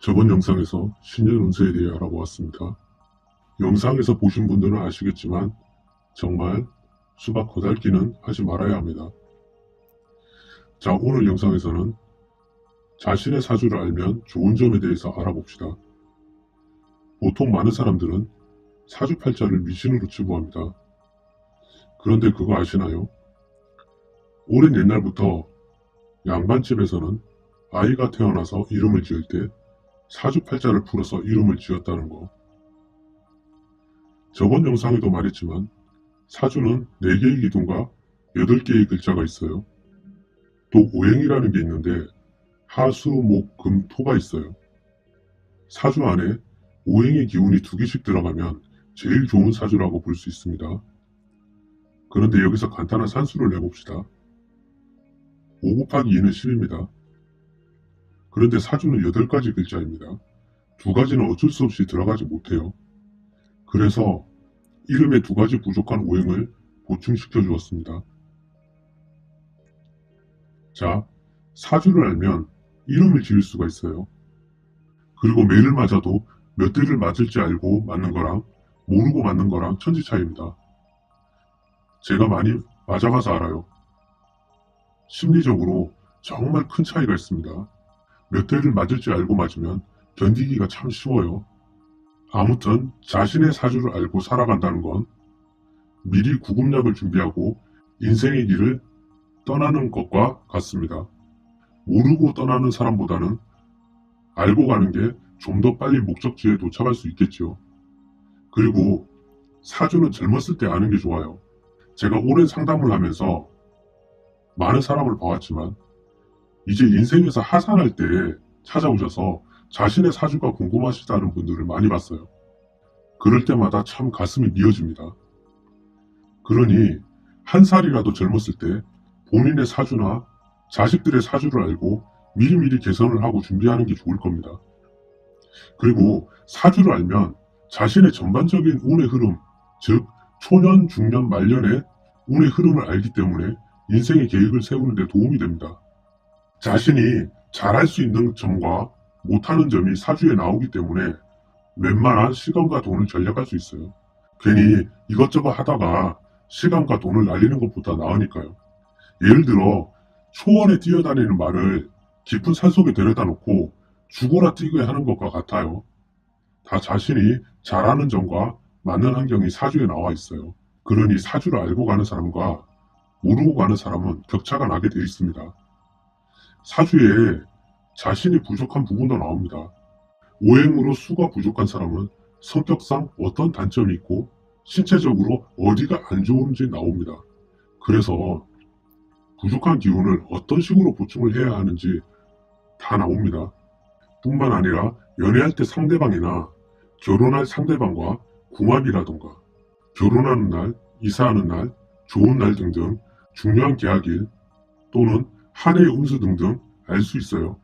저번 영상에서 신년 운세에 대해 알아보았습니다. 영상에서 보신 분들은 아시겠지만 정말 수박 거달기는 하지 말아야 합니다. 자, 오늘 영상에서는 자신의 사주를 알면 좋은 점에 대해서 알아봅시다. 보통 많은 사람들은 사주팔자를 미신으로 치부합니다. 그런데 그거 아시나요? 오랜 옛날부터 양반집에서는 아이가 태어나서 이름을 지을 때 사주팔자를 풀어서 이름을 지었다는 거. 저번 영상에도 말했지만 사주는 4개의 기둥과 8개의 글자가 있어요. 또 오행이라는 게 있는데 하수, 목, 금, 토가 있어요. 사주 안에 오행의 기운이 2개씩 들어가면 제일 좋은 사주라고 볼 수 있습니다. 그런데 여기서 간단한 산수를 내봅시다. 5 곱하기 2는 10입니다. 그런데 사주는 8가지 글자입니다. 2가지는 어쩔 수 없이 들어가지 못해요. 그래서 이름에 2가지 부족한 오행을 보충시켜 주었습니다. 자, 사주를 알면 이름을 지을 수가 있어요. 그리고 매를 맞아도 몇 대를 맞을지 알고 맞는 거랑 모르고 맞는 거랑 천지 차이입니다. 제가 많이 맞아봐서 알아요. 심리적으로 정말 큰 차이가 있습니다. 몇 대를 맞을지 알고 맞으면 견디기가 참 쉬워요. 아무튼 자신의 사주를 알고 살아간다는 건 미리 구급약을 준비하고 인생의 길을 떠나는 것과 같습니다. 모르고 떠나는 사람보다는 알고 가는 게 좀 더 빨리 목적지에 도착할 수 있겠지요. 그리고 사주는 젊었을 때 아는 게 좋아요. 제가 오랜 상담을 하면서 많은 사람을 봐왔지만 이제 인생에서 하산할 때 찾아오셔서 자신의 사주가 궁금하시다는 분들을 많이 봤어요. 그럴 때마다 참 가슴이 미어집니다. 그러니 한 살이라도 젊었을 때 본인의 사주나 자식들의 사주를 알고 미리미리 개선을 하고 준비하는 게 좋을 겁니다. 그리고 사주를 알면 자신의 전반적인 운의 흐름, 즉 초년, 중년, 말년의 운의 흐름을 알기 때문에 인생의 계획을 세우는 데 도움이 됩니다. 자신이 잘할 수 있는 점과 못하는 점이 사주에 나오기 때문에 웬만한 시간과 돈을 절약할 수 있어요. 괜히 이것저것 하다가 시간과 돈을 날리는 것보다 나으니까요. 예를 들어 초원에 뛰어다니는 말을 깊은 산속에 데려다 놓고 죽어라 뛰게 하는 것과 같아요. 다 자신이 잘하는 점과 맞는 환경이 사주에 나와 있어요. 그러니 사주를 알고 가는 사람과 모르고 가는 사람은 격차가 나게 되어 있습니다. 사주에 자신이 부족한 부분도 나옵니다. 오행으로 수가 부족한 사람은 성격상 어떤 단점이 있고 신체적으로 어디가 안 좋은지 나옵니다. 그래서 부족한 기운을 어떤 식으로 보충을 해야 하는지 다 나옵니다. 뿐만 아니라 연애할 때 상대방이나 결혼할 상대방과 궁합이라던가 결혼하는 날, 이사하는 날, 좋은 날 등등 중요한 계약일 또는 한 해의 운수 등등 알 수 있어요.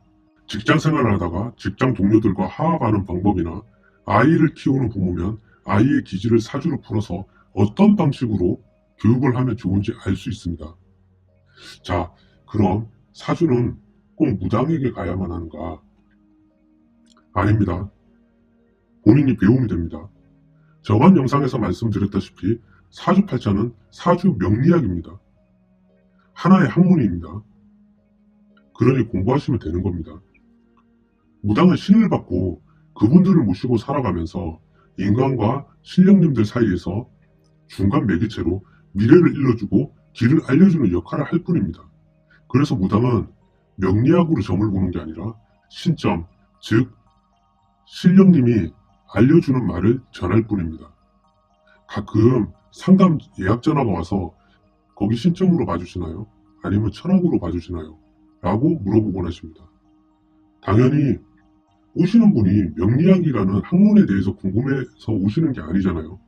직장 생활을 하다가 직장 동료들과 화합하는 방법이나 아이를 키우는 부모면 아이의 기질을 사주로 풀어서 어떤 방식으로 교육을 하면 좋은지 알 수 있습니다. 자, 그럼 사주는 꼭 무당에게 가야만 하는가? 아닙니다. 본인이 배우면 됩니다. 저번 영상에서 말씀드렸다시피 사주팔자는 사주 명리학입니다. 하나의 학문입니다. 그러니 공부하시면 되는 겁니다. 무당은 신을 받고 그분들을 모시고 살아가면서 인간과 신령님들 사이에서 중간 매개체로 미래를 일러주고 길을 알려주는 역할을 할 뿐입니다. 그래서 무당은 명리학으로 점을 보는 게 아니라 신점, 즉 신령님이 알려주는 말을 전할 뿐입니다. 가끔 상담 예약 전화가 와서 거기 신점으로 봐주시나요? 아니면 천학으로 봐주시나요? 라고 물어보곤 하십니다. 당연히 오시는 분이 명리학이라는 학문에 대해서 궁금해서 오시는 게 아니잖아요.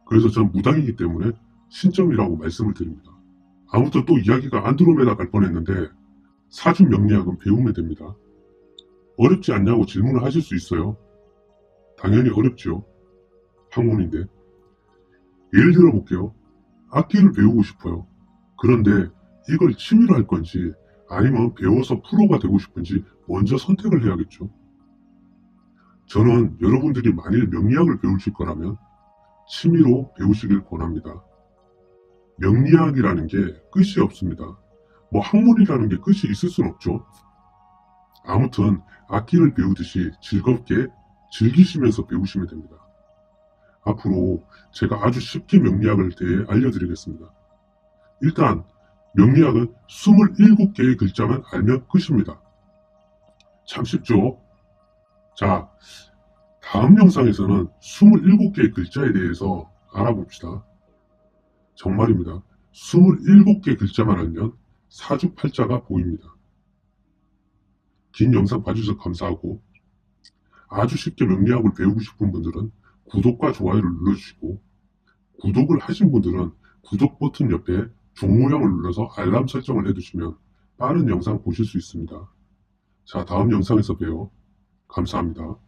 그래서 전 무당이기 때문에 신점이라고 말씀을 드립니다. 아무튼 또 이야기가 안드로메다 갈 뻔했는데 사주 명리학은 배우면 됩니다. 어렵지 않냐고 질문을 하실 수 있어요. 당연히 어렵죠. 학문인데. 예를 들어 볼게요. 악기를 배우고 싶어요. 그런데 이걸 취미로 할 건지 아니면 배워서 프로가 되고 싶은지 먼저 선택을 해야겠죠. 저는 여러분들이 만일 명리학을 배우실 거라면 취미로 배우시길 권합니다. 명리학이라는 게 끝이 없습니다. 뭐 학문이라는 게 끝이 있을 순 없죠. 아무튼 악기를 배우듯이 즐겁게 즐기시면서 배우시면 됩니다. 앞으로 제가 아주 쉽게 명리학을 대해 알려드리겠습니다. 일단 명리학은 27개의 글자만 알면 끝입니다. 참 쉽죠? 자, 다음 영상에서는 27개의 글자에 대해서 알아봅시다. 정말입니다. 27개 글자만 알면 사주팔자가 보입니다. 긴 영상 봐주셔서 감사하고 아주 쉽게 명리학을 배우고 싶은 분들은 구독과 좋아요를 눌러주시고 구독을 하신 분들은 구독 버튼 옆에 종 모양을 눌러서 알람 설정을 해두시면 빠른 영상 보실 수 있습니다. 자, 다음 영상에서 봬요. 감사합니다.